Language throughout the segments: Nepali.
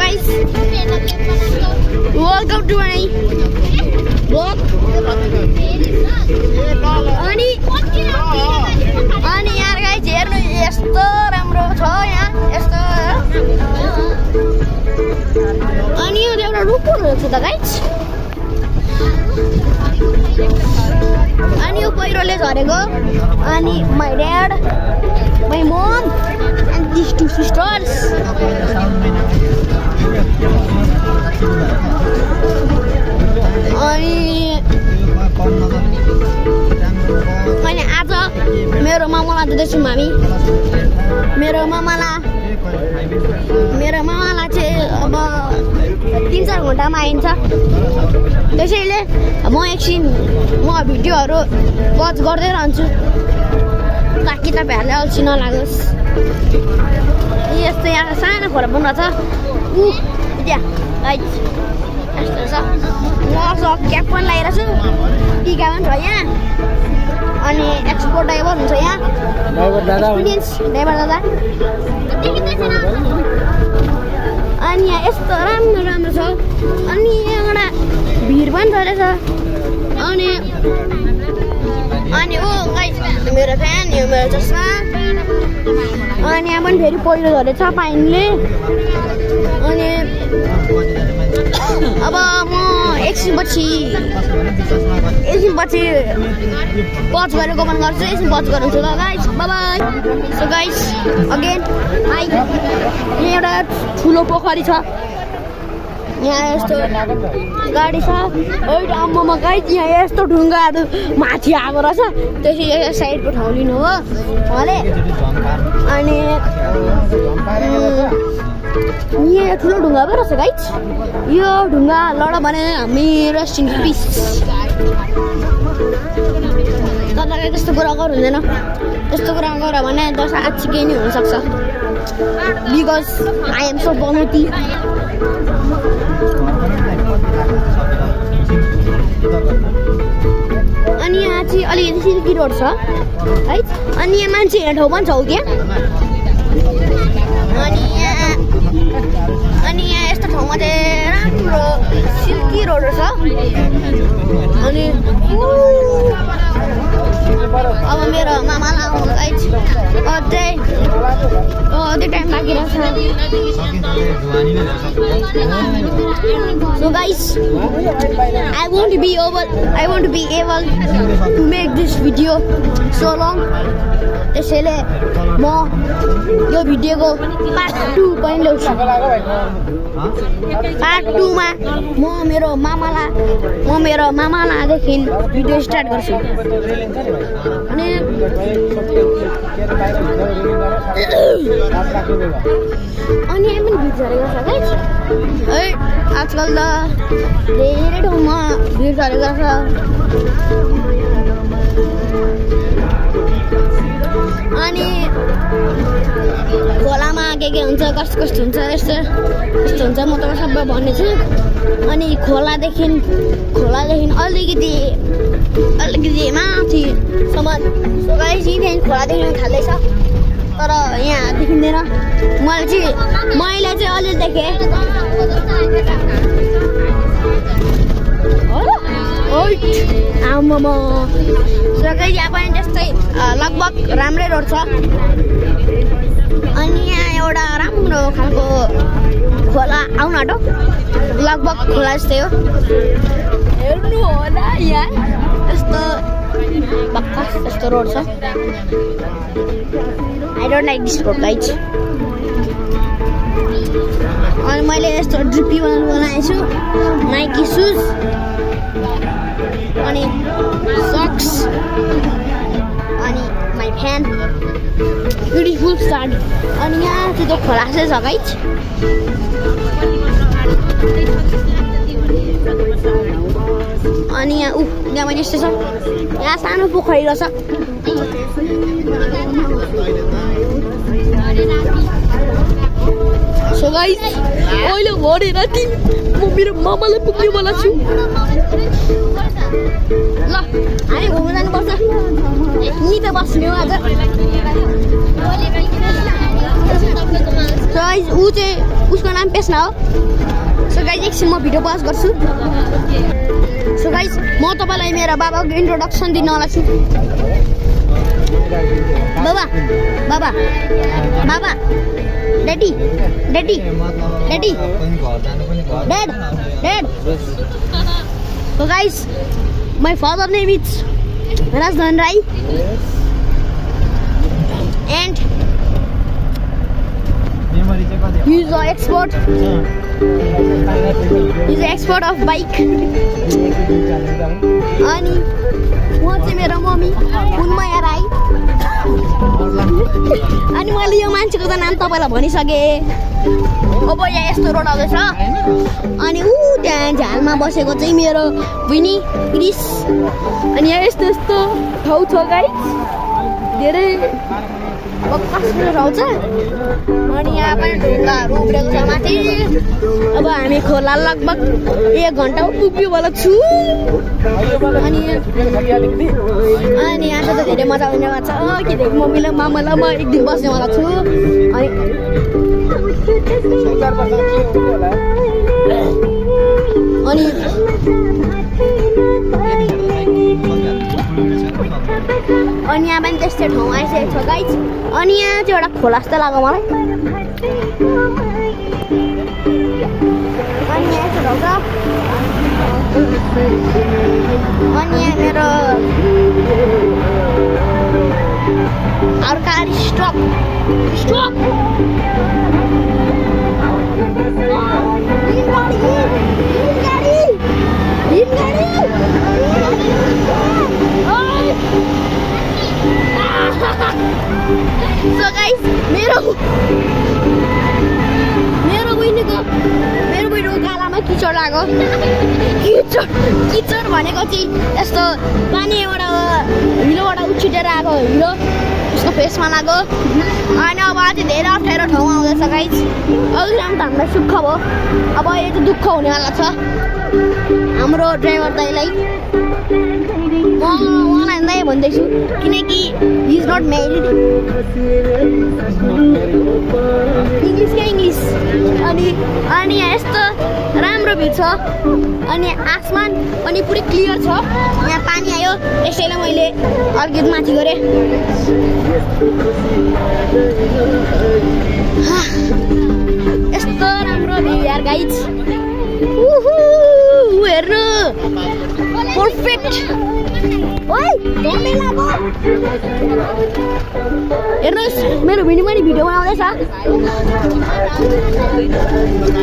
guys, welcome to my vlog. अनि यार गाइस हेर्नु यस्तो राम्रो छ यहाँ यस्तो अनि यो एउटा रुखहरू छ त गाइस अनि यो पहिरोले झरेको अनि my dad, my mom and these two sisters अनि आज मेरो मामालाई दिँदैछु हामी मेरो मामालाई चाहिँ अब 3-4 घण्टामा आइन्छ त्यसैले म एकछिन भिडियोहरू वाच गर्दै रहन्छु ताकि तपाईहरुलाई अल्छी नलागोस् यस्तो यहाँ सानो खोला बन्द छ त्यहाँ गाइस यस्तो छ म क्याप पनि लगाएर छु टिका पनि छ यहाँ अनि एक्सपोर्ट ड्राइभर हुन्छ यहाँ ड्राइभर दादा अनि यहाँ यस्तो राम्रो छ अनि एउटा भिड पनि छ रहेछ अनि ओ गाइस मेरो फ्यान यो मेरो चस्मा अनि यहाँ पनि फेरि पहिरो झरेछ पानीले अनि अब म एकछिनपछि पज गरेको बन्द गर्छु एकछिन पज गराउँछु ल guys bye bye so guys again high यहाँ एउटा ठुलो पोखरी छ यहाँ यस्तो गाडी छ ओइ आम्मामा गाइस यहाँ यस्तो ढुङ्गाहरू माथि आएको रहेछ त्यसै साइडको ठाउँ लिनु हो उहाँले अनि यहाँ ठुलो ढुङ्गा पो रहेछ गाइस यो ढुङ्गा लड भने हामी रेस्ट इन पिस तपाईँ त्यस्तो कुरा गर हुँदैन त्यस्तो कुरा गर भने दशा आछिकै नै हुनसक्छ बिकज आई एम सो बनेटी अनि यहाँ चाहिँ अलिकति सिल्की रोड छ है अनि यहाँ मान्छे हिँड्ने ठाउँ पनि छ त्यहाँ अनि यहाँ यस्तो ठाउँमा चाहिँ राम्रो सिल्की रोडहरू छ अनि अब मेरो मामालाई आउनु गाइस अझै टाइम लागिरहेछ So guys, I want to be able to make this video so long. त्यसैले म यो भिडियोको पार्ट 2 पनि ल्याउँछु पार्ट 2 मा म मेरो मामालादेखि भिडियो स्टार्ट गर्छु अनि यहाँ पनि भिड झरेको छ गाइस है आजकल त धेरै ठाउँमा भिड झरेको छ अनि खोलामा के हुन्छ कस्तो हुन्छ यस्तो हुन्छ म तपाईँ सबै भन्नेछु अनि खोलादेखि अलिकति माथिसम्म गाइस यहीँदेखि खोलादेखि खाँदैछ तर यहाँ देखिँदैन मैले चाहिँ अलि देखेँ आम्मामा सबै यहाँ पनि त्यस्तै लगभग राम्रै रोड छ अनि यहाँ एउटा राम्रो खालको खोला आउनु आँटो लगभग खोला जस्तै हो हेर्नु होला यहाँ यस्तो बक्कस यस्तो रोड छ I don't like this road guys अनि मैले यस्तो ड्रिपी बनाएको छु नाइकी सुज अनि सक्स अनि माई फ्यान ब्युटिफुल स्टार्ट अनि यहाँ चाहिँ त्यो खोला चाहिँ छ गाइस अनि यहाँ यहाँ पनि यस्तो छ यहाँ सानो पोखरी रहेछ सो गाइस अहिले भरे राति म मेरो मामालाई पुग्ने वाला छु ल हामी घुम्न जानुपर्छ नि त बस्ने हो आज सो गाइस ऊ चाहिँ उसको नाम पेस्ना हो। सो गाइस एकछिन म भिडियो पज गर्छु। सो गाइस म तपाईलाई मेरो बाबाको इन्ट्रोडक्सन दिनवाला छु। बाबा बाबा बाबा daddy daddy daddy dad dad. So guys my father name is Rajdhan Rai and he's an expert. He's an expert of bike. अनि म चाहिँ मेरो मम्मी फुलमाया राई। अनि मैले यो मान्छेको त नाम तपाईलाई भनिसकेँ। अब यहाँ यस्तो रोड आउँदैछ अनि ऊ त्यहाँ झालमा बसेको चाहिँ मेरो बहिनी क्रिस। अनि यहाँ यस्तो यस्तो ठाउँ छ गाइस, धेरै बक्कासहरू आउँछ। अनि यहाँ पनि ढुङ्गाहरू उब्रेको छ माथि। अब हामी खोला लगभग 1 घन्टा उभियोवाला छु। अनि यहाँ त धेरै मजा आउने गर्छ किनकि मम्मीलाई मामालाई म एक दिन बस्नेवाला छु। अनि यहाँ पनि त्यस्तै ठाउँ आइसकेको छ गाइस। अनि यहाँ चाहिँ एउटा खोला जस्तो लाग्यो मलाई। अनि यहाँ यस्तो ठाउँ छ। अनि यहाँ मेरो अर्का स्टप स्टप So guys, मेरो बहिनीको गालामा किचड लाग्यो। किचड भनेको चाहिँ यस्तो पानीबाट हिलोबाट उछिटेर आएको हिलो उसको फेसमा लाग्यो। अनि अब चाहिँ धेरै अप्ठ्यारो ठाउँ आउँदैछ गाइस। अहिलेसम्म त हामीलाई सुख भयो, अब यो चाहिँ दुःख हुनेवाला छ हाम्रो ड्राइभर दाइलाई। म उहाँलाई दाइ भन्दैछु किनकि हि इज नट म्यारिड। इङ्ग्लिसकै इङ्ग्लिस। अनि यहाँ यस्तो राम्रो भिउ छ। अनि आसमान पनि पुरै क्लियर छ। यहाँ पानी आयो त्यसैले मैले अलिकति माथि गरेँ। यस्तो राम्रो भिउ यार गाइज। हेर्नु पर्फेक्ट। हेर्नुहोस् मेरो भिडियो पनि भिडियो बनाउँदैछ।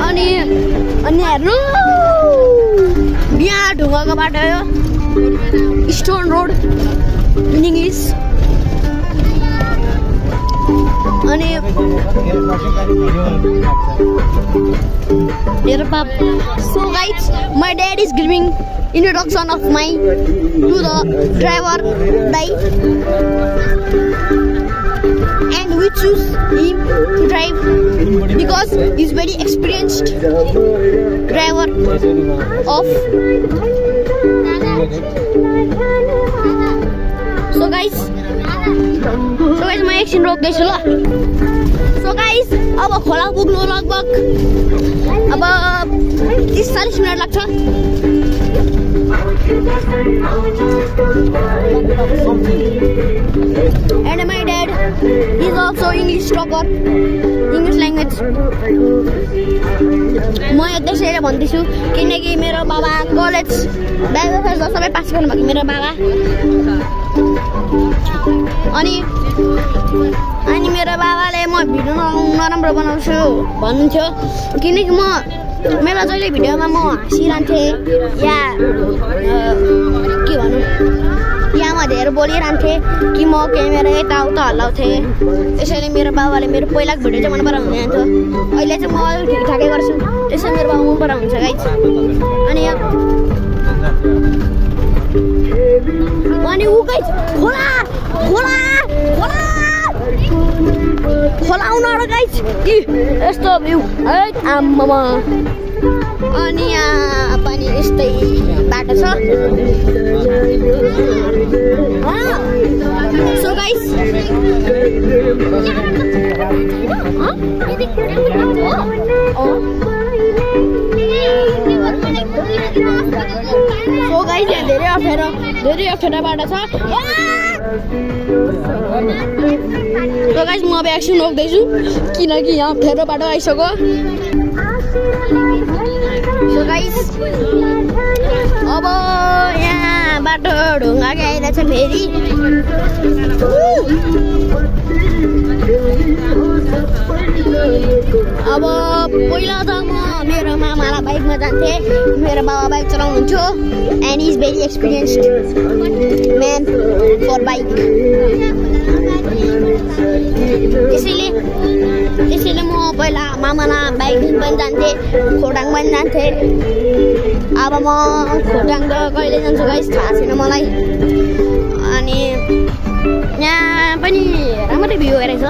अनि हेर्नु बिहा ढुङ्गाको बाटो यो स्टोन रोड इन इङ्ग्लिस। अनि मेरो पाप। So guys, my dad is giving introduction of my to the driver Dai, and we choose him to drive because he's very experienced driver of. So guys म एकछिन रोक्दैछु ल। सो गाइस अब खोला पुग्नु लगभग अब 30-40 मिनट लाग्छ। And my dad is also English talker, English language. म यो त्यसैले भन्दैछु किनकि मेरो बाबा कलेज ब्याचलर सबै पास गर्नुभएको मेरो बाबा। अनि मेरो बाबाले म भिडियो नराम्रो बनाउँछु भन्नुहुन्थ्यो किनकि मेरो जहिले भिडियोमा म हाँसिरहन्थेँ या के भनौँ या म धेरै बोलिरहन्थेँ कि म क्यामेरा यताउता हल्लाउँथेँ। त्यसैले मेरो बाबाले मेरो पहिलाको भिडियो चाहिँ मन पराउनु हुन्थ्यो। अहिले चाहिँ म अलिक ठिकठाकै गर्छु त्यसैले मेरो बाबा मन पराउनुहुन्छ गाइस। अनि ऊ गाइस खोला खोला खोला खोला आउनु गाइस। यस्तो भ्यू है आम्मामा। अनि यहाँ पनि यस्तै बाटो छ। सो गाइस यहाँ धेरै अप्ठ्यारो बाटो छ। सो गाइस म अब एकछिन रोक्दैछु किनकि यहाँ अप्ठ्यारो बाटो आइसक्यो। सो गाइस अब यहाँ बाटो ढुङ्गाकै आइरहेछ फेरि। अब पहिला त म मेरो मामालाई बाइकमा जान्थेँ। मेरो बाबा बाइक चलाउनुहुन्थ्यो and is very experienced man for bike. त्यसैले म पहिला मामालाई बाइक पनि जान्थेँ, खोटाङ पनि जान्थेँ। अब म खोटाङ त कहिले जान्छु गाइस थाहा छैन मलाई। अनि यहाँ पनि राम्रै भ्यू हेरेछ।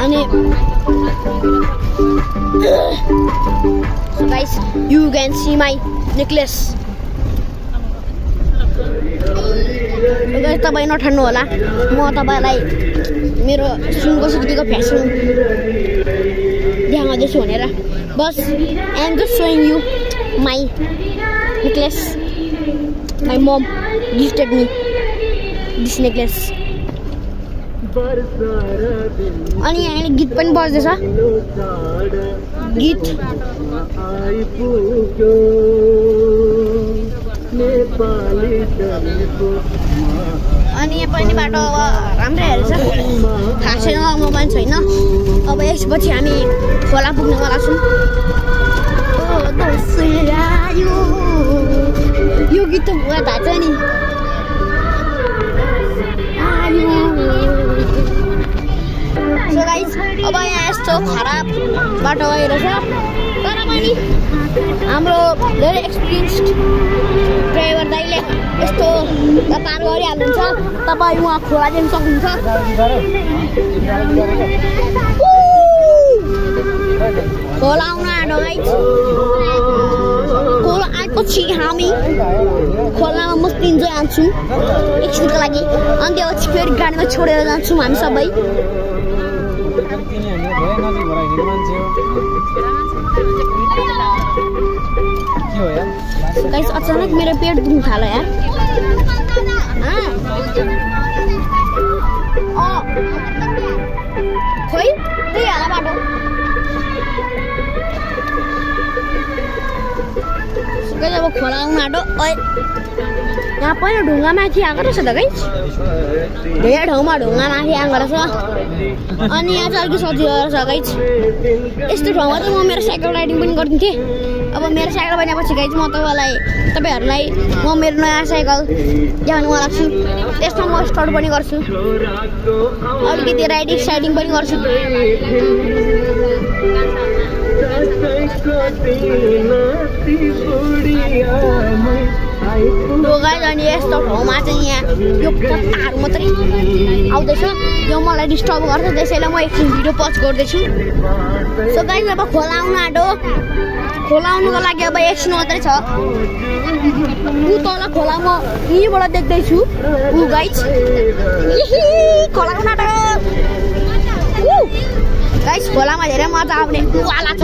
अनि guys you can see my necklace. तपाईँ नठान्नु होला, म तपाईँलाई मेरो सुनको सिक्कीको फ्यासन देखाउँदैछु भनेर। बस I am just showing you my necklace. My mom gifted me this necklace. अनि यहाँ गीत पनि बज्दैछ। गीत अनि यहाँ पनि बाटो राम्रै हेरेछ। थाहा छैन म पनि छैन। अब यसपछि हामी खोला पुग्नेवाला छौँ। यो गीत त पुरा थाहा छ नि। सो गाइस अब यहाँ यस्तो खराब बाटो आइरहेछ, तर पनि हाम्रो धेरै एक्सपिरियन्स्ड ड्राइभर दाइले यस्तो पार गरिहाल्नुहुन्छ। तपाईँ उहाँ खोला दिन सक्नुहुन्छ। खोला आउन आँटो गाइस। खोला आएपछि हामी खोलामा मस्त इन्जोय हान्छौँ एकछिनको लागि। अनि त्यसपछि फेरि गाडीमा छोडेर जान्छौँ हामी सबै। गाइस अचानक मेरो पेट दुख्न थाल्यो यार। खोइ त्यही होला बाटो। अब खोला आउन आँटो। यहाँ पहिला ढुङ्गा माथि आएको रहेछ त गाइस। धेरै ठाउँमा ढुङ्गा माथि आएको रहेछ। अनि यहाँ चाहिँ अलिक सजिलो रहेछ गाइस। यस्तो ठाउँमा चाहिँ म मेरो साइकल राइडिङ पनि गरिदिन्थेँ। अब मेरो साइकल बनेपछि गाइस म तपाईँहरूलाई म मेरो नयाँ साइकल देखाउनु लाग्छु। त्यसमा म स्टार्ट पनि गर्छु, अलिकति राइडिङ साइडिङ पनि गर्छु। अनि यस्तो ठाउँमा चाहिँ यहाँ यो पत्ताहरू मात्रै आउँदैछ, यो मलाई डिस्टर्ब गर्छ। त्यसैले म एकछिन भिडियो पज गर्दैछु। सो गाइस अब खोला आउन आँटो। खोला आउनुको लागि अब एकछिन मात्रै छ। ऊ तल खोला म यहीँबाट देख्दैछु। ऊ गाइस खोला आउन आँटो। गाइस खोलामा धेरै मजा आउने वाला छ।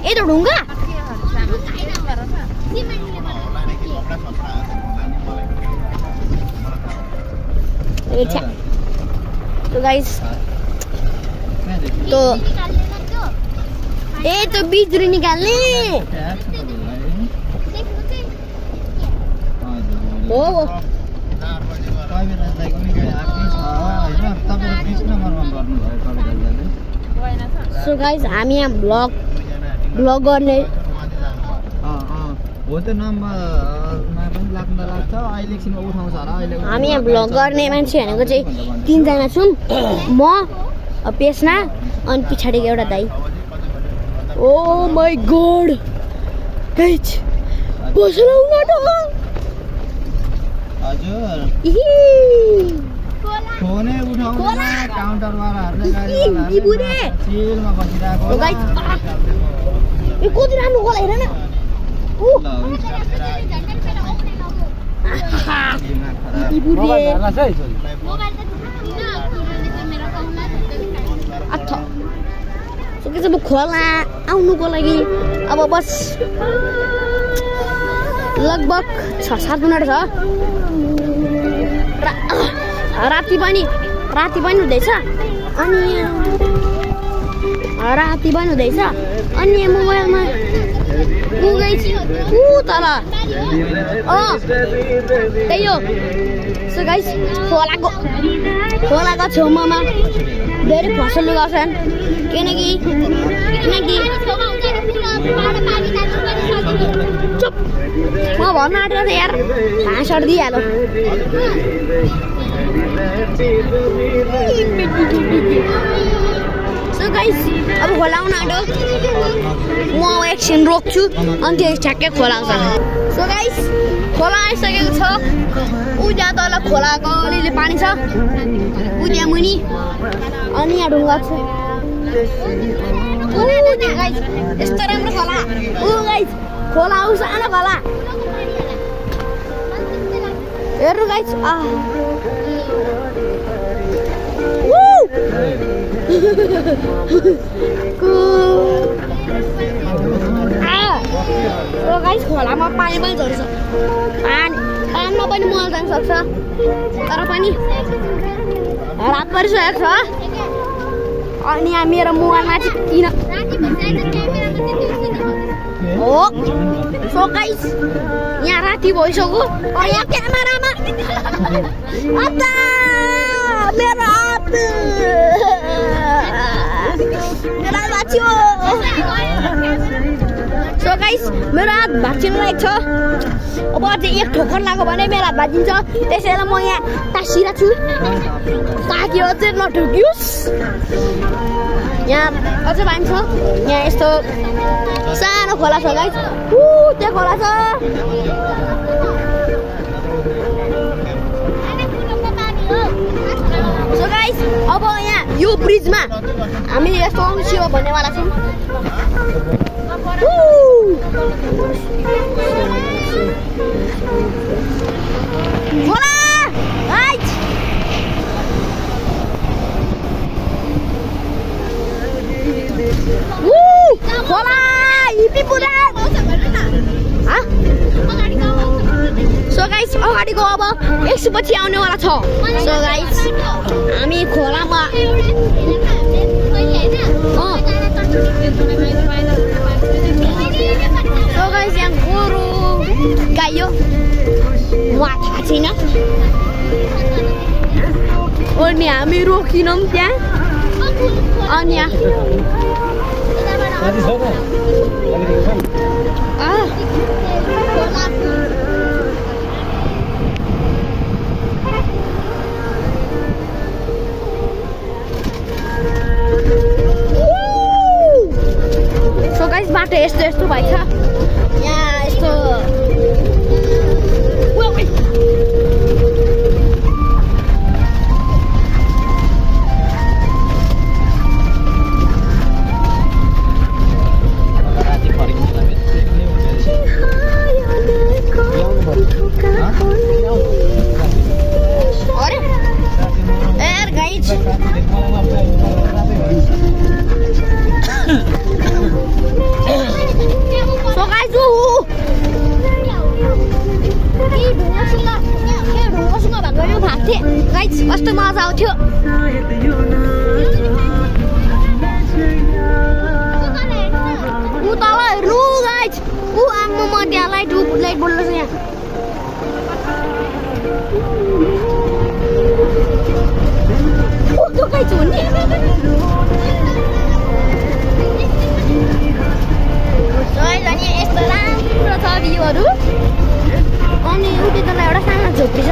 ए त ढुङ्गा तो गाइस तो बिजुली निकाल्ने हो। सो गाइस हामी यहाँ ब्लग गर्ने हामी यहाँ ब्लग गर्ने मान्छे भनेको चाहिँ 3 जना छौँ। म पेसना अनि पछाडिको एउटा दाइ। Oh my god. Guys. बसलाउ न त हजुर फोनै उठाउनु काउन्टर वालाहरुले गाडी बुढे चिलमा बसिरहेको हो गाइस ए कति राम्रो खोला हेर न इ बुढे अच्छा सो के चाहिँ खोला आउनुको लागि अब बस लगभग 6-7 मिनट छ राति पनि हुँदैछ अनि मोबाइलमा तल त्यही हो सो गाइस खोलाको छेउमा धेरै फसल उगाउँछन् किनकि चुप म भन्न आँटेको थिएँ यार हाँसड दिइहाल्यो सो गाइस अब खोला आउन आँट्यो म एकछिन रोक्छु अनि त्यो ठ्याक्कै खोला आउँछ सो गाइस खोला आइसकेको छ उहाँ तल खोलाको अलिअलि पानी छ उहाँ मुनि अनि यहाँ ढुङ्गा छ गाइस यस्तो राम्रो खोला गाइस खोला आउँछ सानो खोला हेर्नु गाइस गाइस खोलामा पानी पनि झर्छ पानीमा पनि मल जान सक्छ तर पनि रात परिसकेको छ अनि यहाँ मेरो मोबाइलमा चाहिँ किन हो सो गाइस यहाँ राति भइसक्यो यहाँ क्यामेरामा मेरो हात भाँच्यो सो गाइस मेरो हात भाँचिन लागेको छ अब अझै एक ठोकर लाग्यो भने मेरो हात भाँचिन्छ त्यसैले म यहाँ टाँसिरहेको छु ताकि अझै नठोकियोस् यहाँ अझै पानी छ यहाँ यस्तो सानो खोला छ गाइस त्यहाँ खोला छ सो गाइस अब यहाँ यो ब्रिजमा हामी यस्तो अङ्सियो भन्नेवाला छौँ खोला गाइस खोला हिपी पुरा सो गाइस अगाडिको अब एकछिनपछि आउनेवाला छ सो गाइस हामी खोलामा सो गाइस यहाँ गोरु गाई हो म थाहा छैन अनि हामी रोकिनौँ त्यहाँ अनि सो गाइस बाटो यस्तो भएछ यहाँ यस्तो कस्तो मजा आउँथ्यो तल हेर्नु गाइस आम्मा म त्यहाँ लाइट बोल्नु छ यहाँ गाइस हो नि यस्तो राम्रो छ भ्यूहरू अनि उति तल एउटा सानो झोपडी छ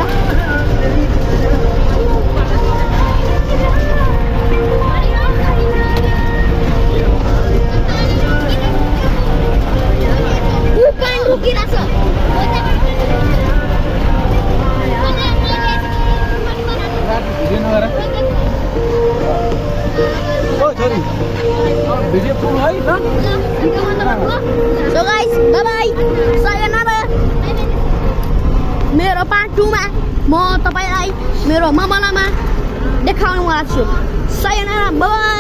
So guys, bye bye. Sayonara. मेरो पार्ट 2 मा म तपाईलाई मेरो मामलामा देखाउन लाग्छु. Sayonara. Bye bye.